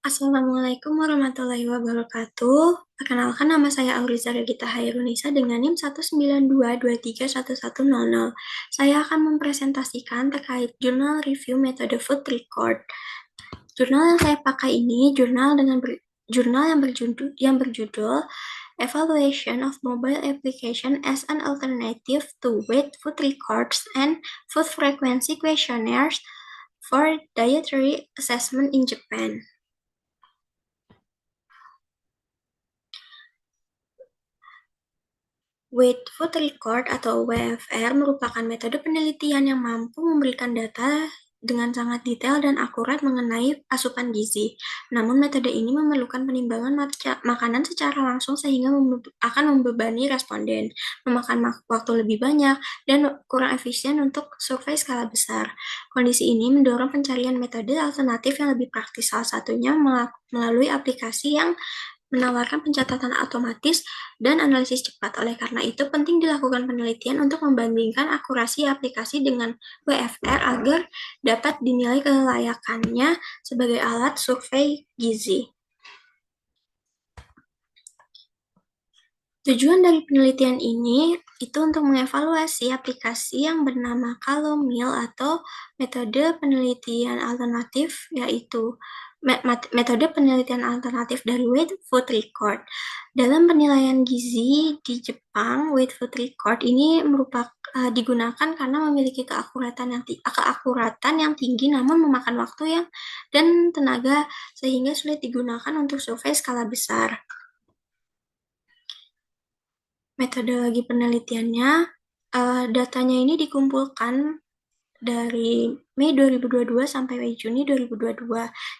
Assalamualaikum warahmatullahi wabarakatuh. Perkenalkan, nama saya Auriza Regita Hairunisa dengan NIM 192231100. Saya akan mempresentasikan terkait jurnal review metode food record. Jurnal yang saya pakai ini jurnal yang berjudul Evaluation of Mobile Application as an Alternative to Weight Food Records and Food Frequency Questionnaires for Dietary Assessment in Japan. Weight Food Record atau WFR merupakan metode penelitian yang mampu memberikan data dengan sangat detail dan akurat mengenai asupan gizi. Namun metode ini memerlukan penimbangan makanan secara langsung sehingga akan membebani responden, memakan waktu lebih banyak, dan kurang efisien untuk survei skala besar. Kondisi ini mendorong pencarian metode alternatif yang lebih praktis, salah satunya melalui aplikasi yang menawarkan pencatatan otomatis dan analisis cepat. Oleh karena itu, penting dilakukan penelitian untuk membandingkan akurasi aplikasi dengan WFR agar dapat dinilai kelayakannya sebagai alat survei gizi. Tujuan dari penelitian ini itu untuk mengevaluasi aplikasi yang bernama Calomel atau metode penelitian alternatif, yaitu metode penelitian alternatif dari Weight Food Record. Dalam penilaian gizi di Jepang, Weight Food Record ini digunakan karena memiliki keakuratan yang tinggi namun memakan waktu dan tenaga sehingga sulit digunakan untuk survei skala besar. Metodologi penelitiannya, datanya ini dikumpulkan dari Mei 2022 sampai Juni 2022.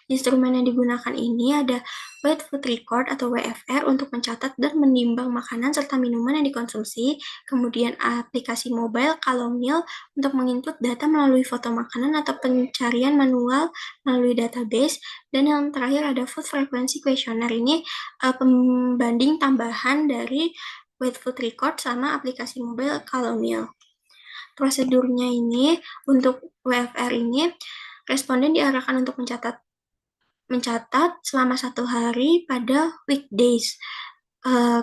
Instrumen yang digunakan ini ada Weight Food Record atau WFR untuk mencatat dan menimbang makanan serta minuman yang dikonsumsi, kemudian aplikasi mobile Calomel untuk menginput data melalui foto makanan atau pencarian manual melalui database, dan yang terakhir ada Food Frequency Questionnaire. Ini pembanding tambahan dari Weight Food Record sama aplikasi mobile Calomel. Prosedurnya ini, untuk WFR ini, responden diarahkan untuk mencatat selama 1 hari pada weekdays.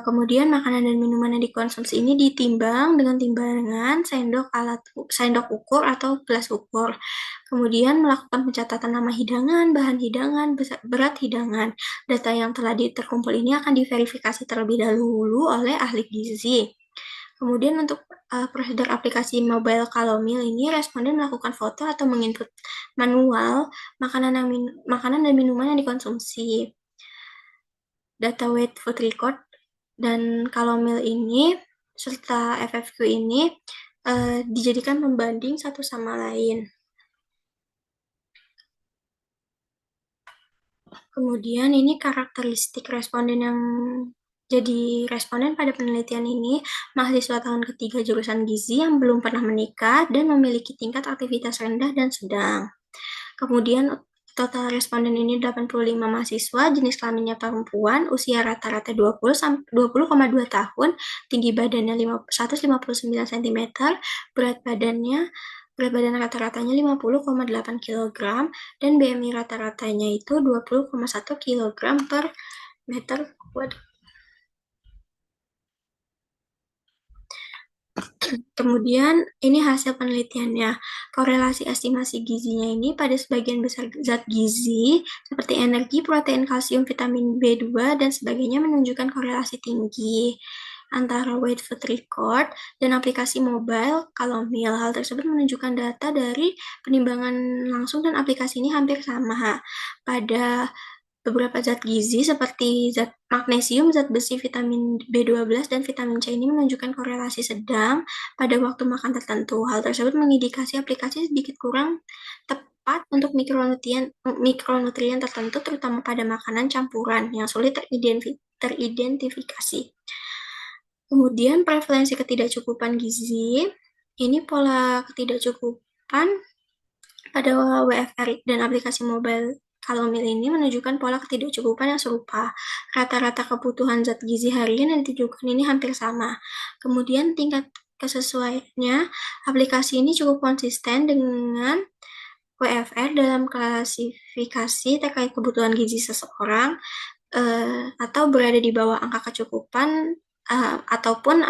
Kemudian makanan dan minuman yang dikonsumsi ini ditimbang dengan timbangan sendok ukur atau gelas ukur. Kemudian melakukan pencatatan nama hidangan, bahan hidangan, berat hidangan. Data yang telah terkumpul ini akan diverifikasi terlebih dahulu oleh ahli gizi. Kemudian untuk prosedur aplikasi mobile Calomel ini, responden melakukan foto atau menginput manual makanan dan minuman yang dikonsumsi. Data Weight Food Record dan Calomel ini serta FFQ ini dijadikan pembanding satu sama lain. Kemudian ini karakteristik responden yang jadi responden pada penelitian ini: mahasiswa tahun ketiga jurusan gizi yang belum pernah menikah dan memiliki tingkat aktivitas rendah dan sedang. Kemudian total responden ini 85 mahasiswa, jenis kelaminnya perempuan, usia rata-rata 20,2 tahun, tinggi badannya 159 cm, berat badan rata-ratanya 50,8 kg, dan BMI rata-ratanya itu 20,1 kg per meter kuadrat. Kemudian ini hasil penelitiannya. Korelasi estimasi gizinya ini pada sebagian besar zat gizi seperti energi, protein, kalsium, vitamin B2 dan sebagainya menunjukkan korelasi tinggi antara Weight Food Record dan aplikasi mobile Calomel. Hal tersebut menunjukkan data dari penimbangan langsung dan aplikasi ini hampir sama pada beberapa zat gizi seperti zat magnesium, zat besi, vitamin B12, dan vitamin C ini menunjukkan korelasi sedang pada waktu makan tertentu. Hal tersebut mengindikasi aplikasi sedikit kurang tepat untuk mikronutrien tertentu, terutama pada makanan campuran yang sulit teridentifikasi. Kemudian prevalensi ketidakcukupan gizi, ini pola ketidakcukupan pada WFR dan aplikasi mobile Calomel ini menunjukkan pola ketidakcukupan yang serupa. Rata-rata kebutuhan zat gizi harian yang ditunjukkan ini hampir sama. Kemudian tingkat kesesuaiannya, aplikasi ini cukup konsisten dengan WFR dalam klasifikasi terkait kebutuhan gizi seseorang atau berada di bawah angka kecukupan ataupun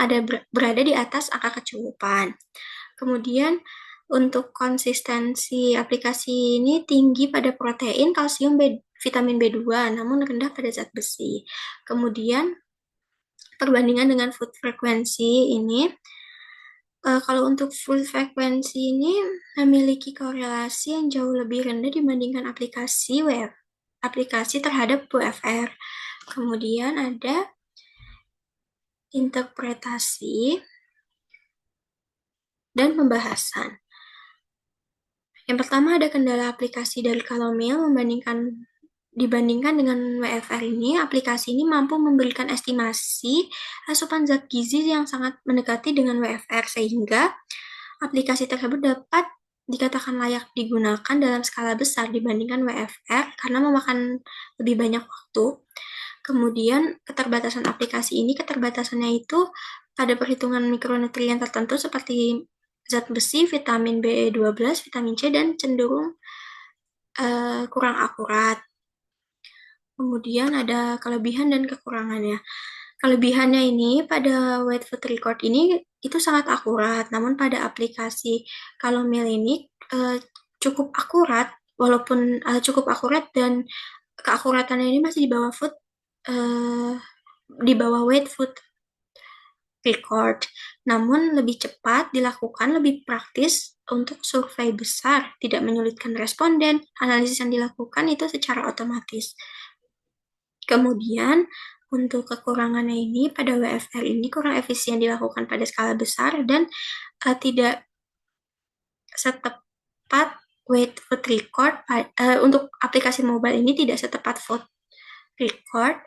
berada di atas angka kecukupan. Kemudian untuk konsistensi aplikasi ini tinggi pada protein, kalsium, vitamin B2, namun rendah pada zat besi. Kemudian perbandingan dengan food frekuensi ini, kalau untuk food frekuensi ini memiliki korelasi yang jauh lebih rendah dibandingkan aplikasi terhadap WFR. Kemudian ada interpretasi dan pembahasan. Yang pertama ada kendala aplikasi dari Calomel dibandingkan dengan WFR ini, aplikasi ini mampu memberikan estimasi asupan zat gizi yang sangat mendekati dengan WFR sehingga aplikasi tersebut dapat dikatakan layak digunakan dalam skala besar dibandingkan WFR karena memakan lebih banyak waktu. Kemudian keterbatasan aplikasi ini, keterbatasannya itu pada perhitungan mikronutrien tertentu seperti zat besi, vitamin B12, vitamin C, dan cenderung kurang akurat. Kemudian ada kelebihan dan kekurangannya. Kelebihannya ini pada Weight Food Record ini itu sangat akurat, namun pada aplikasi Calomel ini cukup akurat, walaupun cukup akurat dan keakuratannya ini masih di bawah Weight Food Record, namun lebih cepat dilakukan, lebih praktis untuk survei besar, tidak menyulitkan responden, analisis yang dilakukan itu secara otomatis. Kemudian, untuk kekurangannya ini, pada WFR ini kurang efisien dilakukan pada skala besar dan tidak setepat Weight Food Record. Untuk aplikasi mobile ini tidak setepat Food Record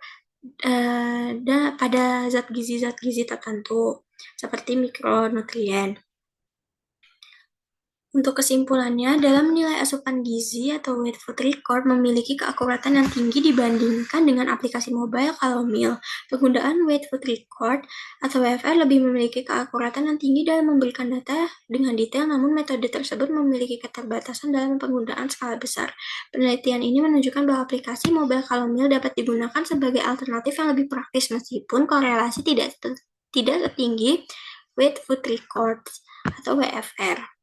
pada zat gizi tertentu, seperti mikronutrien. Untuk kesimpulannya, dalam menilai asupan gizi atau Weight Food Record memiliki keakuratan yang tinggi dibandingkan dengan aplikasi mobile Calomel. Penggunaan Weight Food Record atau WFR lebih memiliki keakuratan yang tinggi dalam memberikan data dengan detail, namun metode tersebut memiliki keterbatasan dalam penggunaan skala besar. Penelitian ini menunjukkan bahwa aplikasi mobile Calomel dapat digunakan sebagai alternatif yang lebih praktis meskipun korelasi tidak setinggi Weight Food Record atau WFR.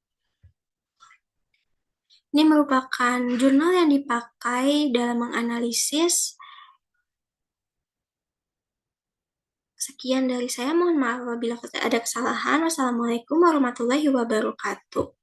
Ini merupakan jurnal yang dipakai dalam menganalisis. Sekian dari saya, mohon maaf apabila ada kesalahan. Wassalamualaikum warahmatullahi wabarakatuh.